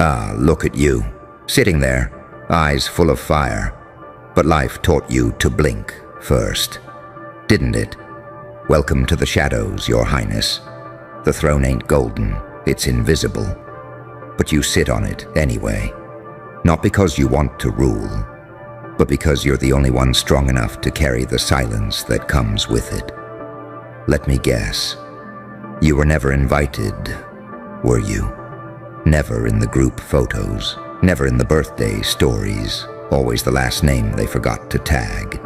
Ah, look at you, sitting there, eyes full of fire. But life taught you to blink first, didn't it? Welcome to the shadows, Your Highness. The throne ain't golden, it's invisible. But you sit on it anyway. Not because you want to rule, but because you're the only one strong enough to carry the silence that comes with it. Let me guess. You were never invited, were you? Never in the group photos, never in the birthday stories, always the last name they forgot to tag.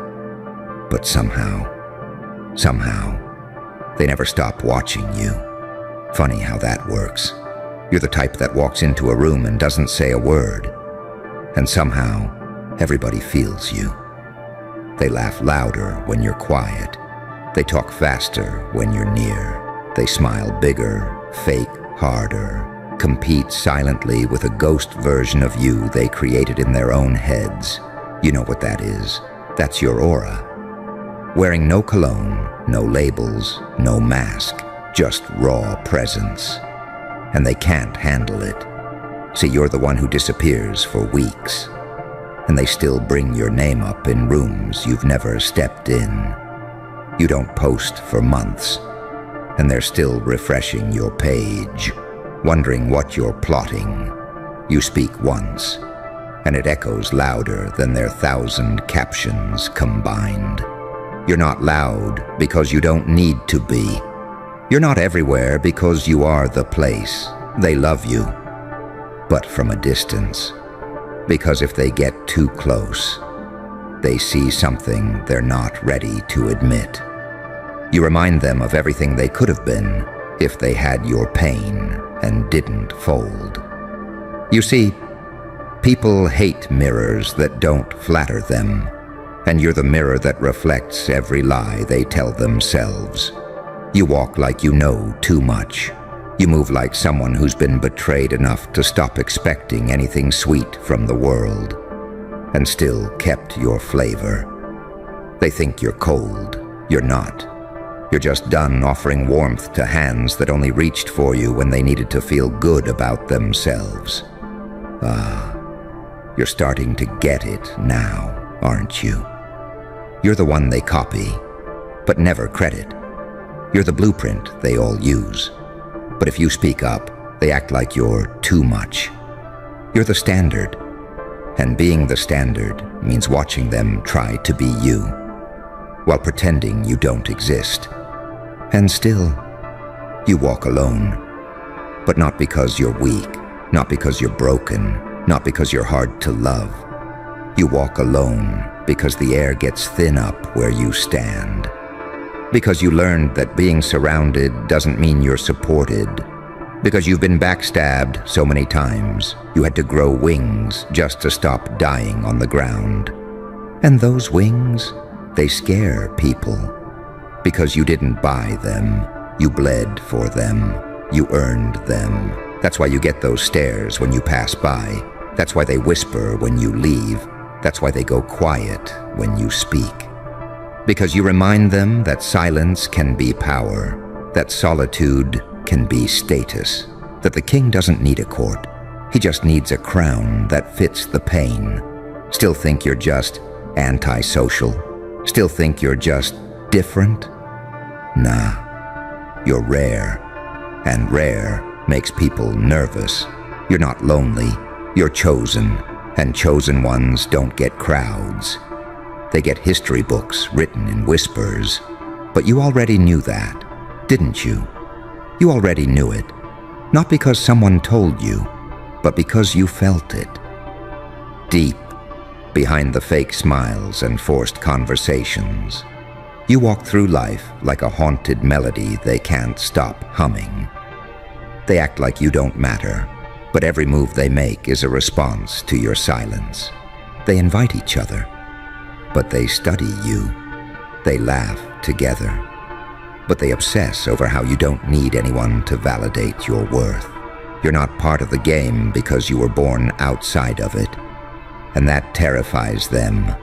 But somehow, they never stop watching you. Funny how that works. You're the type that walks into a room and doesn't say a word. And somehow, everybody feels you. They laugh louder when you're quiet. They talk faster when you're near. They smile bigger, fake harder, compete silently with a ghost version of you they created in their own heads. You know what that is. That's your aura. Wearing no cologne, no labels, no mask, just raw presence. And they can't handle it. See, you're the one who disappears for weeks. And they still bring your name up in rooms you've never stepped in. You don't post for months, and they're still refreshing your page, wondering what you're plotting. You speak once, and it echoes louder than their 1,000 captions combined. You're not loud because you don't need to be. You're not everywhere because you are the place. They love you, but from a distance. Because if they get too close, they see something they're not ready to admit. You remind them of everything they could have been if they had your pain and didn't fold. You see, people hate mirrors that don't flatter them, and you're the mirror that reflects every lie they tell themselves. You walk like you know too much. You move like someone who's been betrayed enough to stop expecting anything sweet from the world, and still kept your flavor. They think you're cold. You're not. You're just done offering warmth to hands that only reached for you when they needed to feel good about themselves. Ah, you're starting to get it now, aren't you? You're the one they copy, but never credit. You're the blueprint they all use. But if you speak up, they act like you're too much. You're the standard, and being the standard means watching them try to be you, while pretending you don't exist. And still, you walk alone, but not because you're weak, not because you're broken, not because you're hard to love. You walk alone because the air gets thin up where you stand. Because you learned that being surrounded doesn't mean you're supported. Because you've been backstabbed so many times, you had to grow wings just to stop dying on the ground. And those wings, they scare people. Because you didn't buy them, you bled for them, you earned them. That's why you get those stares when you pass by. That's why they whisper when you leave. That's why they go quiet when you speak. Because you remind them that silence can be power, that solitude can be status, that the king doesn't need a court. He just needs a crown that fits the pain. Still think you're just antisocial? Still think you're just different? Nah, you're rare, and rare makes people nervous. You're not lonely, you're chosen, and chosen ones don't get crowds. They get history books written in whispers. But you already knew that, didn't you? You already knew it. Not because someone told you, but because you felt it. Deep, behind the fake smiles and forced conversations. You walk through life like a haunted melody they can't stop humming. They act like you don't matter, but every move they make is a response to your silence. They invite each other. But they study you. They laugh together. But they obsess over how you don't need anyone to validate your worth. You're not part of the game because you were born outside of it. And that terrifies them.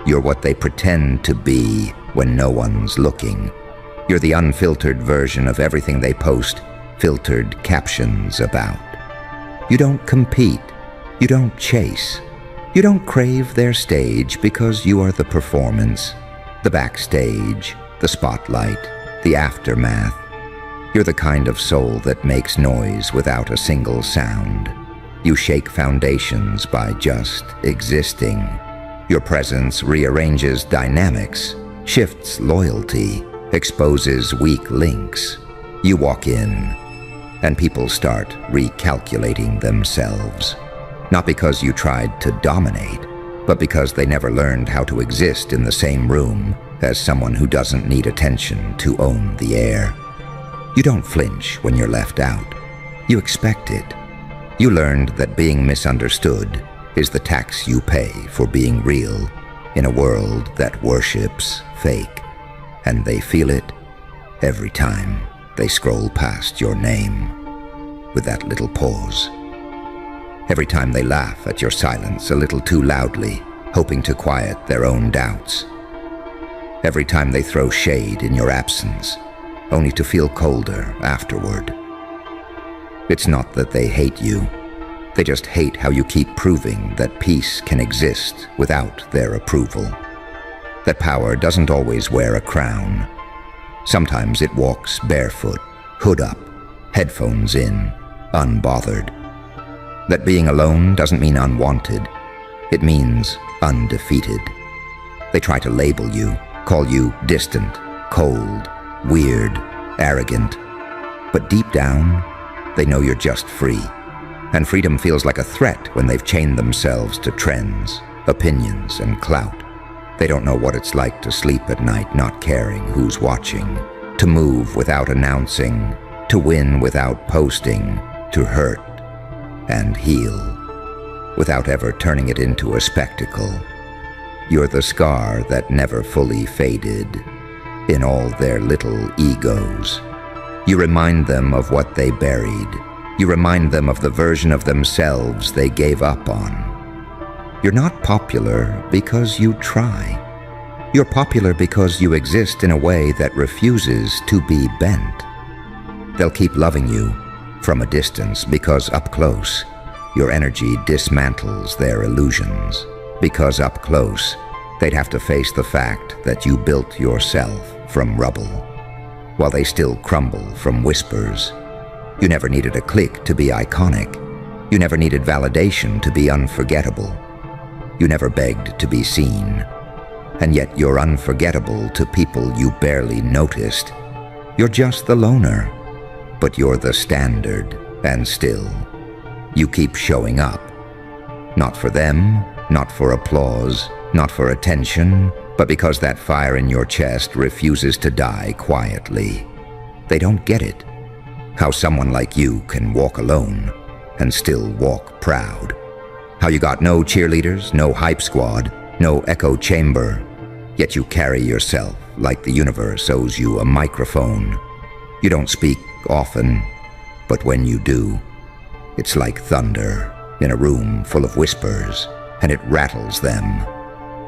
You're what they pretend to be when no one's looking. You're the unfiltered version of everything they post filtered captions about. You don't compete. You don't chase. You don't crave their stage because you are the performance, the backstage, the spotlight, the aftermath. You're the kind of soul that makes noise without a single sound. You shake foundations by just existing. Your presence rearranges dynamics, shifts loyalty, exposes weak links. You walk in, and people start recalculating themselves. Not because you tried to dominate, but because they never learned how to exist in the same room as someone who doesn't need attention to own the air. You don't flinch when you're left out. You expect it. You learned that being misunderstood is the tax you pay for being real in a world that worships fake. And they feel it every time they scroll past your name with that little pause. Every time they laugh at your silence a little too loudly, hoping to quiet their own doubts. Every time they throw shade in your absence, only to feel colder afterward. It's not that they hate you. They just hate how you keep proving that peace can exist without their approval. That power doesn't always wear a crown. Sometimes it walks barefoot, hood up, headphones in, unbothered. That being alone doesn't mean unwanted. It means undefeated. They try to label you, call you distant, cold, weird, arrogant. But deep down, they know you're just free. And freedom feels like a threat when they've chained themselves to trends, opinions, and clout. They don't know what it's like to sleep at night not caring who's watching, to move without announcing, to win without posting, to hurt and heal without ever turning it into a spectacle. You're the scar that never fully faded in all their little egos. You remind them of what they buried. You remind them of the version of themselves they gave up on. You're not popular because you try. You're popular because you exist in a way that refuses to be bent. They'll keep loving you from a distance because up close, your energy dismantles their illusions. Because up close, they'd have to face the fact that you built yourself from rubble, while they still crumble from whispers. You never needed a click to be iconic. You never needed validation to be unforgettable. You never begged to be seen. And yet you're unforgettable to people you barely noticed. You're just the loner, but you're the standard, and still, you keep showing up. Not for them, not for applause, not for attention, but because that fire in your chest refuses to die quietly. They don't get it. How someone like you can walk alone and still walk proud. How you got no cheerleaders, no hype squad, no echo chamber, yet you carry yourself like the universe owes you a microphone. You don't speak often, but when you do, it's like thunder in a room full of whispers, and it rattles them.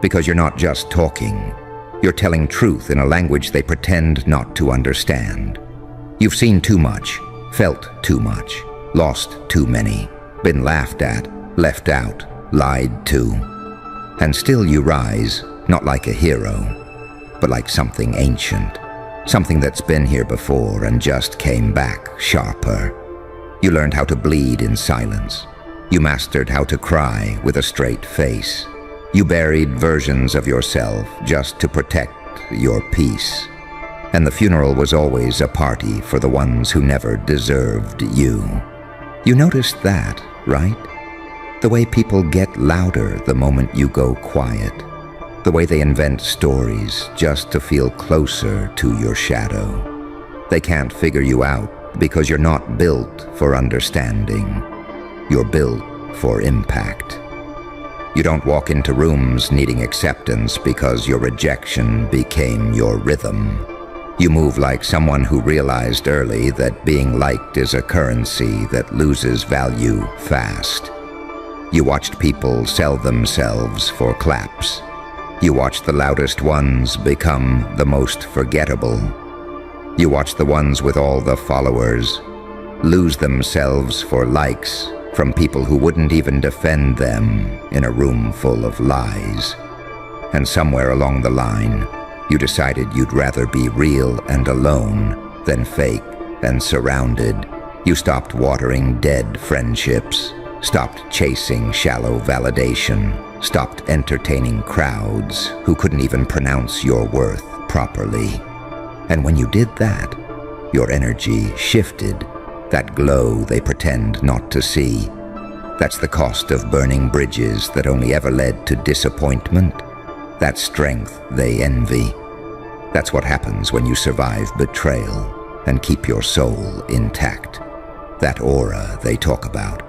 Because you're not just talking, you're telling truth in a language they pretend not to understand. You've seen too much, felt too much, lost too many, been laughed at, left out, lied to. And still you rise, not like a hero, but like something ancient, something that's been here before and just came back sharper. You learned how to bleed in silence. You mastered how to cry with a straight face. You buried versions of yourself just to protect your peace. And the funeral was always a party for the ones who never deserved you. You noticed that, right? The way people get louder the moment you go quiet. The way they invent stories just to feel closer to your shadow. They can't figure you out because you're not built for understanding. You're built for impact. You don't walk into rooms needing acceptance because your rejection became your rhythm. You move like someone who realized early that being liked is a currency that loses value fast. You watched people sell themselves for claps. You watched the loudest ones become the most forgettable. You watched the ones with all the followers lose themselves for likes, from people who wouldn't even defend them in a room full of lies. And somewhere along the line, you decided you'd rather be real and alone than fake and surrounded. You stopped watering dead friendships, stopped chasing shallow validation, stopped entertaining crowds who couldn't even pronounce your worth properly. And when you did that, your energy shifted, that glow they pretend not to see. That's the cost of burning bridges that only ever led to disappointment, that strength they envy. That's what happens when you survive betrayal and keep your soul intact, that aura they talk about.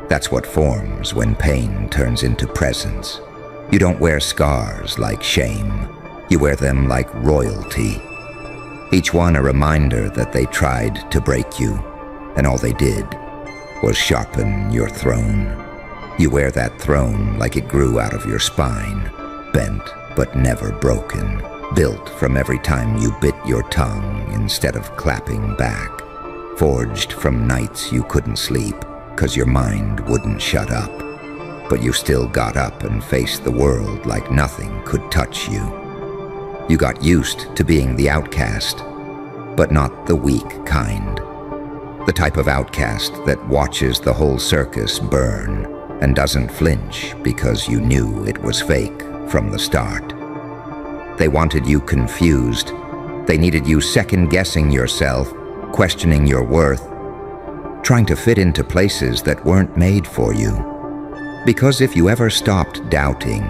That's what forms when pain turns into presence. You don't wear scars like shame. You wear them like royalty. Each one a reminder that they tried to break you, and all they did was sharpen your throne. You wear that throne like it grew out of your spine, bent but never broken, built from every time you bit your tongue instead of clapping back, forged from nights you couldn't sleep 'cause your mind wouldn't shut up. But you still got up and faced the world like nothing could touch you. You got used to being the outcast, but not the weak kind. The type of outcast that watches the whole circus burn and doesn't flinch because you knew it was fake from the start. They wanted you confused. They needed you second-guessing yourself, questioning your worth, trying to fit into places that weren't made for you. Because if you ever stopped doubting,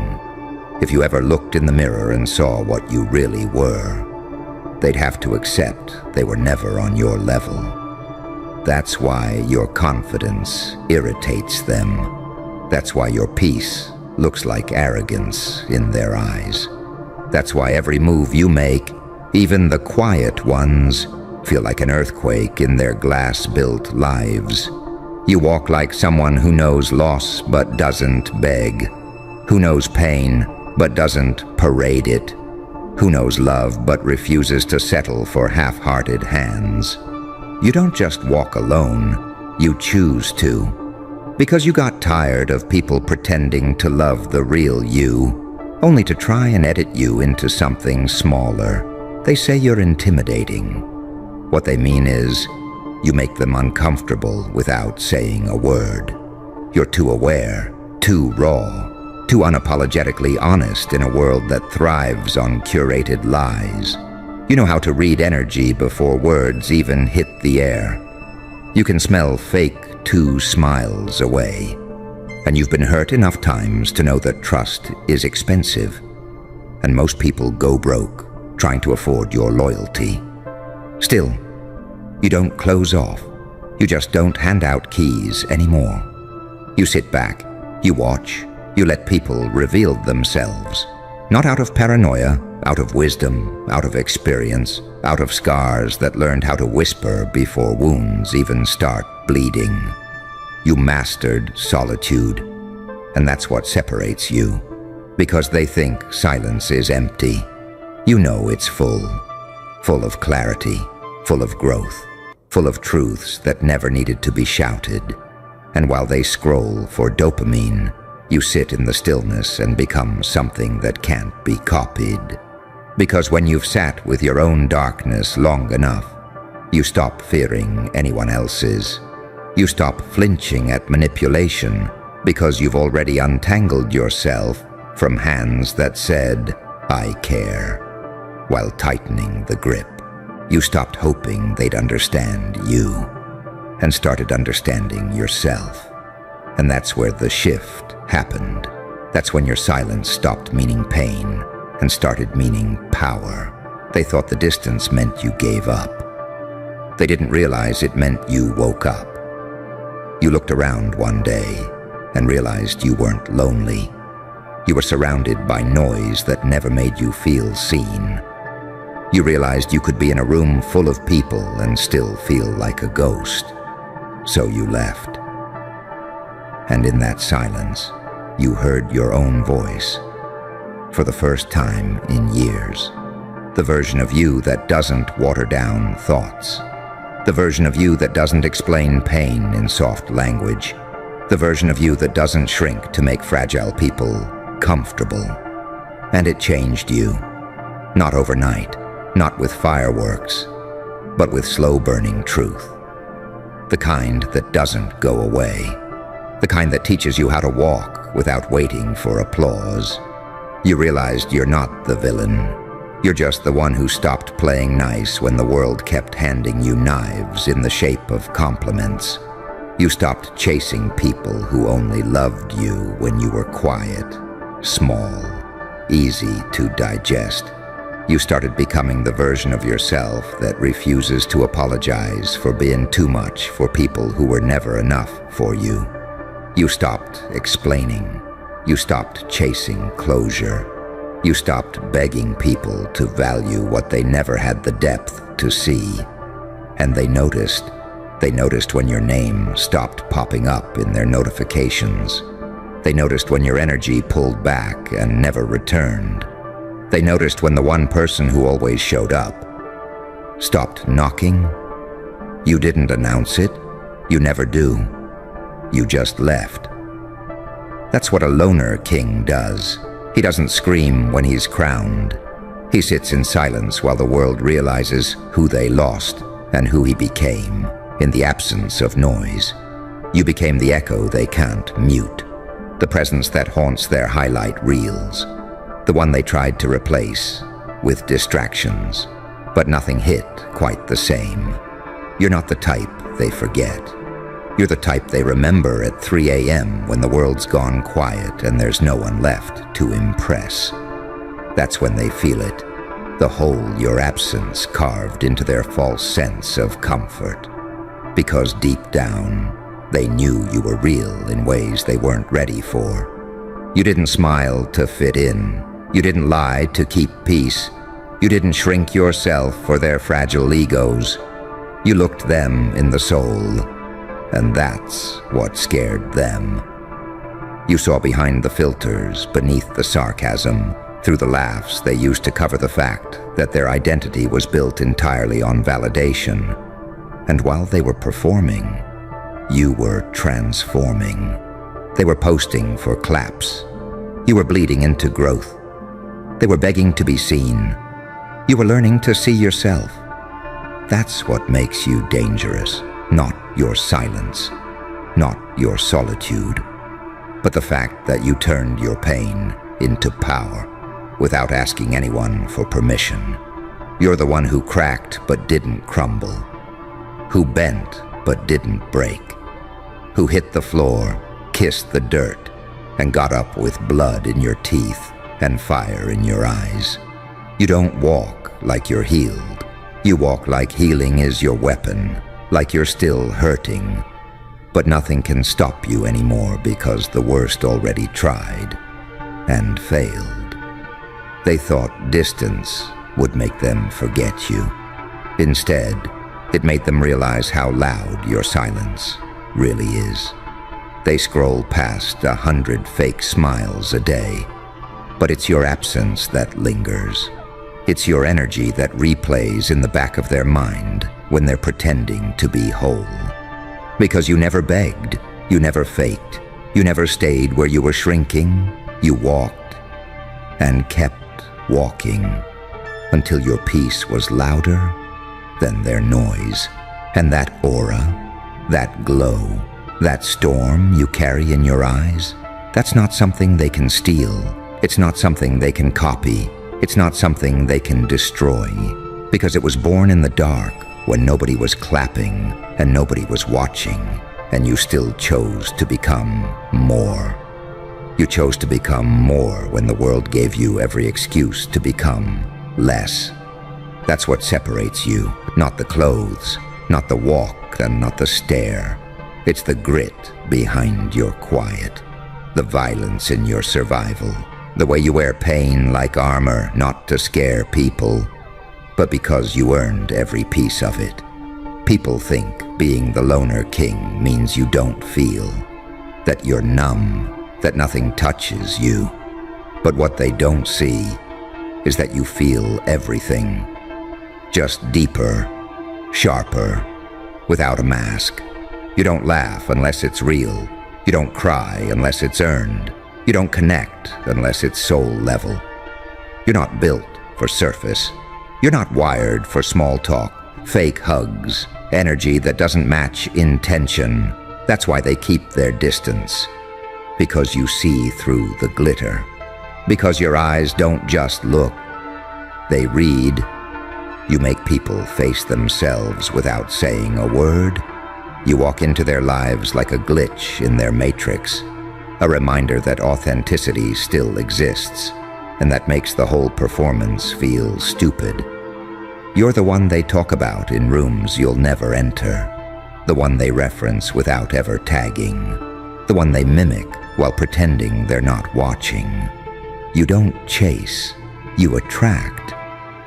if you ever looked in the mirror and saw what you really were, they'd have to accept they were never on your level. That's why your confidence irritates them. That's why your peace looks like arrogance in their eyes. That's why every move you make, even the quiet ones, feel like an earthquake in their glass-built lives. You walk like someone who knows loss but doesn't beg, who knows pain but doesn't parade it, who knows love but refuses to settle for half-hearted hands. You don't just walk alone, you choose to. Because you got tired of people pretending to love the real you, only to try and edit you into something smaller. They say you're intimidating. What they mean is, you make them uncomfortable without saying a word. You're too aware, too raw, too unapologetically honest in a world that thrives on curated lies. You know how to read energy before words even hit the air. You can smell fake 2 smiles away. And you've been hurt enough times to know that trust is expensive. And most people go broke trying to afford your loyalty. Still, you don't close off. You just don't hand out keys anymore. You sit back, you watch, you let people reveal themselves. Not out of paranoia, out of wisdom, out of experience, out of scars that learned how to whisper before wounds even start bleeding. You mastered solitude, and that's what separates you. Because they think silence is empty. You know it's full of clarity, full of growth, full of truths that never needed to be shouted. And while they scroll for dopamine, you sit in the stillness and become something that can't be copied. Because when you've sat with your own darkness long enough, you stop fearing anyone else's. You stop flinching at manipulation because you've already untangled yourself from hands that said, "I care," while tightening the grip. You stopped hoping they'd understand you and started understanding yourself. And that's where the shift happened. That's when your silence stopped meaning pain and started meaning power. They thought the distance meant you gave up. They didn't realize it meant you woke up. You looked around one day and realized you weren't lonely. You were surrounded by noise that never made you feel seen. You realized you could be in a room full of people and still feel like a ghost. So you left. And in that silence, you heard your own voice. For the first time in years. The version of you that doesn't water down thoughts. The version of you that doesn't explain pain in soft language, The version of you that doesn't shrink to make fragile people comfortable. And it changed you. Not overnight, not with fireworks, but with slow-burning truth. The kind that doesn't go away. The kind that teaches you how to walk without waiting for applause. You realized you're not the villain. You're just the one who stopped playing nice when the world kept handing you knives in the shape of compliments. You stopped chasing people who only loved you when you were quiet, small, easy to digest. You started becoming the version of yourself that refuses to apologize for being too much for people who were never enough for you. You stopped explaining. You stopped chasing closure. You stopped begging people to value what they never had the depth to see. And they noticed. They noticed when your name stopped popping up in their notifications. They noticed when your energy pulled back and never returned. They noticed when the one person who always showed up stopped knocking. You didn't announce it. You never do. You just left. That's what a loner king does. He doesn't scream when he's crowned. He sits in silence while the world realizes who they lost and who he became in the absence of noise. You became the echo they can't mute, the presence that haunts their highlight reels, the one they tried to replace with distractions, but nothing hit quite the same. You're not the type they forget. You're the type they remember at 3 a.m. when the world's gone quiet and there's no one left to impress. That's when they feel it, the hole your absence carved into their false sense of comfort. Because deep down, they knew you were real in ways they weren't ready for. You didn't smile to fit in. You didn't lie to keep peace. You didn't shrink yourself for their fragile egos. You looked them in the soul. And that's what scared them. You saw behind the filters, beneath the sarcasm, through the laughs they used to cover the fact that their identity was built entirely on validation. And while they were performing, you were transforming. They were posting for claps. You were bleeding into growth. They were begging to be seen. You were learning to see yourself. That's what makes you dangerous. Not your silence, not your solitude, but the fact that you turned your pain into power without asking anyone for permission. You're the one who cracked but didn't crumble, who bent but didn't break, who hit the floor, kissed the dirt, and got up with blood in your teeth and fire in your eyes. You don't walk like you're healed. You walk like healing is your weapon, like you're still hurting, but nothing can stop you anymore because the worst already tried and failed. They thought distance would make them forget you. Instead, it made them realize how loud your silence really is. They scroll past 100 fake smiles a day, but it's your absence that lingers. It's your energy that replays in the back of their mind when they're pretending to be whole. Because you never begged, you never faked, you never stayed where you were shrinking. You walked and kept walking until your peace was louder than their noise. And that aura, that glow, that storm you carry in your eyes, that's not something they can steal. It's not something they can copy. It's not something they can destroy. Because it was born in the dark, when nobody was clapping and nobody was watching, and you still chose to become more. You chose to become more when the world gave you every excuse to become less. That's what separates you, not the clothes, not the walk, and not the stare. It's the grit behind your quiet, the violence in your survival, the way you wear pain like armor, not to scare people, but because you earned every piece of it. People think being the loner king means you don't feel, that you're numb, that nothing touches you. But what they don't see is that you feel everything, just deeper, sharper, without a mask. You don't laugh unless it's real. You don't cry unless it's earned. You don't connect unless it's soul level. You're not built for surface. You're not wired for small talk, fake hugs, energy that doesn't match intention. That's why they keep their distance. Because you see through the glitter. Because your eyes don't just look, they read. You make people face themselves without saying a word. You walk into their lives like a glitch in their matrix, a reminder that authenticity still exists, and that makes the whole performance feel stupid. You're the one they talk about in rooms you'll never enter, the one they reference without ever tagging, the one they mimic while pretending they're not watching. You don't chase, you attract,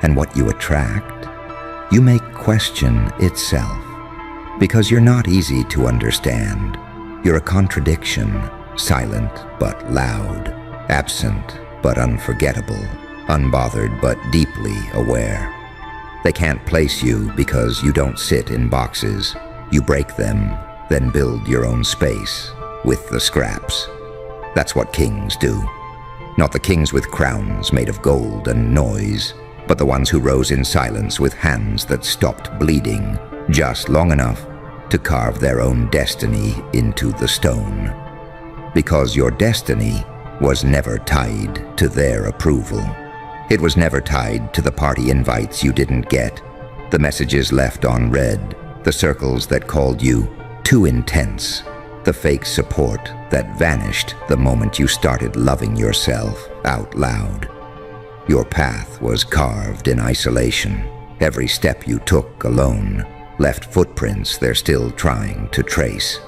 and what you attract, you make question itself. Because you're not easy to understand. You're a contradiction, silent but loud, absent but unforgettable, unbothered but deeply aware. They can't place you because you don't sit in boxes. You break them, then build your own space with the scraps. That's what kings do. Not the kings with crowns made of gold and noise, but the ones who rose in silence with hands that stopped bleeding just long enough to carve their own destiny into the stone. Because your destiny was never tied to their approval. It was never tied to the party invites you didn't get, the messages left unread, the circles that called you too intense, the fake support that vanished the moment you started loving yourself out loud. Your path was carved in isolation. Every step you took alone left footprints they're still trying to trace.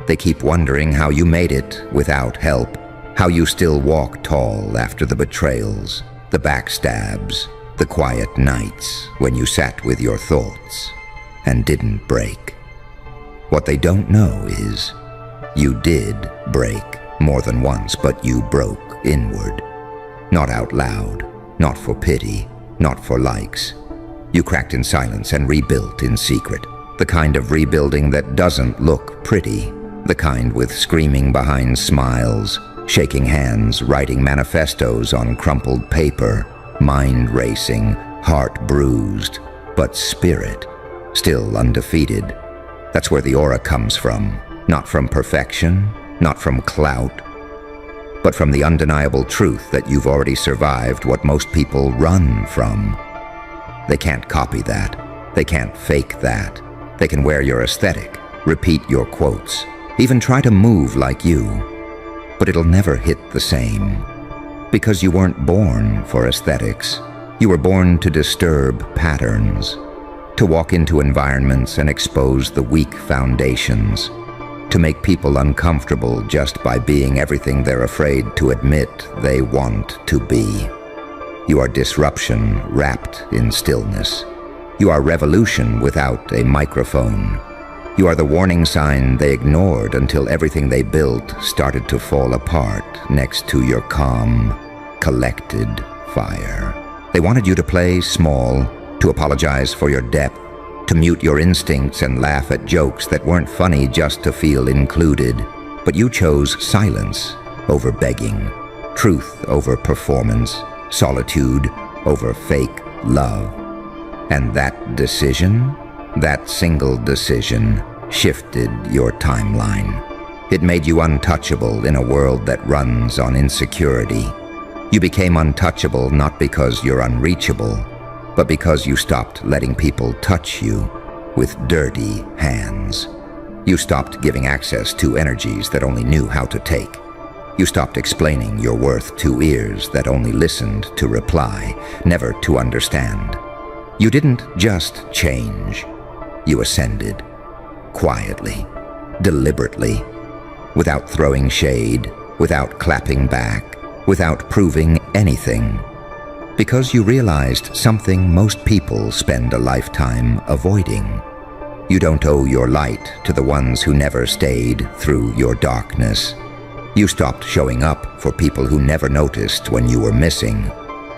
They keep wondering how you made it without help, how you still walk tall after the betrayals, the backstabs, the quiet nights when you sat with your thoughts and didn't break. What they don't know is you did break more than once, but you broke inward. Not out loud, not for pity, not for likes. You cracked in silence and rebuilt in secret. The kind of rebuilding that doesn't look pretty. The kind with screaming behind smiles, shaking hands, writing manifestos on crumpled paper, mind racing, heart bruised, but spirit still undefeated. That's where the aura comes from. Not from perfection, not from clout, but from the undeniable truth that you've already survived what most people run from. They can't copy that. They can't fake that. They can wear your aesthetic, repeat your quotes, even try to move like you, but it'll never hit the same. Because you weren't born for aesthetics. You were born to disturb patterns, to walk into environments and expose the weak foundations, to make people uncomfortable just by being everything they're afraid to admit they want to be. You are disruption wrapped in stillness. You are revolution without a microphone. You are the warning sign they ignored until everything they built started to fall apart next to your calm, collected fire. They wanted you to play small, to apologize for your depth, to mute your instincts and laugh at jokes that weren't funny just to feel included. But you chose silence over begging, truth over performance, solitude over fake love. And that decision, that single decision, shifted your timeline. It made you untouchable in a world that runs on insecurity. You became untouchable not because you're unreachable, but because you stopped letting people touch you with dirty hands. You stopped giving access to energies that only knew how to take. You stopped explaining your worth to ears that only listened to reply, never to understand. You didn't just change. You ascended, quietly, deliberately, without throwing shade, without clapping back, without proving anything. Because you realized something most people spend a lifetime avoiding. You don't owe your light to the ones who never stayed through your darkness. You stopped showing up for people who never noticed when you were missing.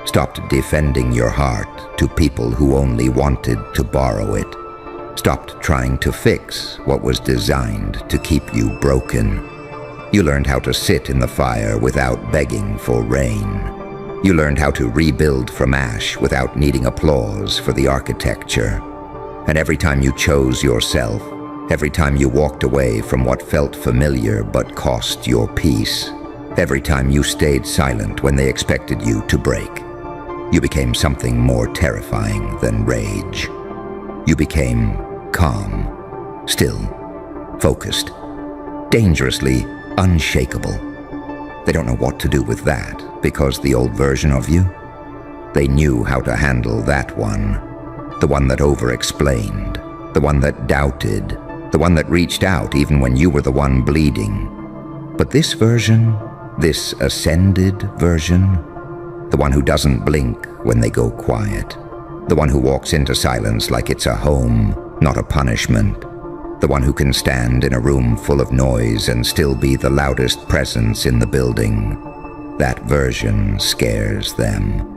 Stopped defending your heart to people who only wanted to borrow it. Stopped trying to fix what was designed to keep you broken. You learned how to sit in the fire without begging for rain. You learned how to rebuild from ash without needing applause for the architecture. And every time you chose yourself, every time you walked away from what felt familiar but cost your peace, every time you stayed silent when they expected you to break, you became something more terrifying than rage. You became calm, still, focused, dangerously unshakable. They don't know what to do with that, because the old version of you, they knew how to handle that one. The one that over-explained, the one that doubted, the one that reached out even when you were the one bleeding. But this version, this ascended version, the one who doesn't blink when they go quiet, the one who walks into silence like it's a home, not a punishment, the one who can stand in a room full of noise and still be the loudest presence in the building, that version scares them.